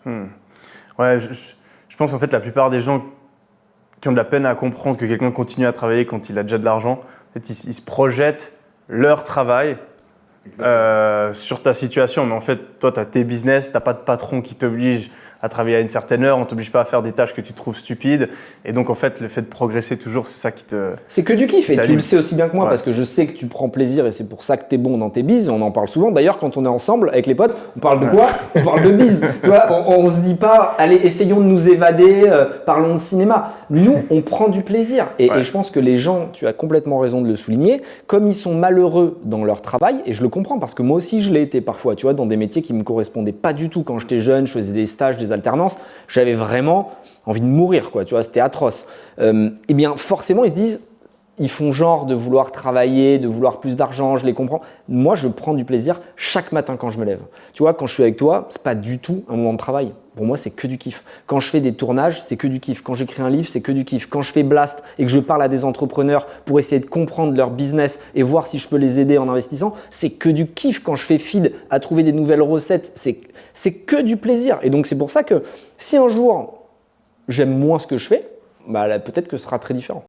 Hmm. Ouais, je pense qu'en fait, la plupart des gens qui ont de la peine à comprendre que quelqu'un continue à travailler quand il a déjà de l'argent, en fait, ils se projettent leur travail sur ta situation. Mais en fait, toi, tu as tes business, tu n'as pas de patron qui t'oblige à travailler à une certaine heure, on ne t'oblige pas à faire des tâches que tu trouves stupides. Et donc, en fait, le fait de progresser toujours, c'est ça qui te. C'est que du kiff et tu le sais aussi bien que moi Ouais. parce que je sais que tu prends plaisir et c'est pour ça que tu es bon dans tes bises. On en parle souvent. D'ailleurs, quand on est ensemble avec les potes, on parle de quoi? On parle de bises. Tu vois, on se dit pas, allez, essayons de nous évader, parlons de cinéma. Nous, on prend du plaisir et je pense que les gens, tu as complètement raison de le souligner, comme ils sont malheureux dans leur travail, et je le comprends parce que moi aussi je l'ai été parfois, tu vois, dans des métiers qui me correspondaient pas du tout quand j'étais jeune, je faisais des stages, des alternances, j'avais vraiment envie de mourir, quoi, tu vois, c'était atroce. Eh bien, forcément, ils se disent, ils font genre de vouloir travailler, de vouloir plus d'argent, je les comprends. Moi, je prends du plaisir chaque matin quand je me lève. Tu vois, quand je suis avec toi, c'est pas du tout un moment de travail. Pour moi, c'est que du kiff. Quand je fais des tournages, c'est que du kiff. Quand j'écris un livre, c'est que du kiff. Quand je fais Blast et que je parle à des entrepreneurs pour essayer de comprendre leur business et voir si je peux les aider en investissant, c'est que du kiff. Quand je fais feed à trouver des nouvelles recettes, c'est que du plaisir. Et donc, c'est pour ça que si un jour j'aime moins ce que je fais, bah là, peut-être que ce sera très différent.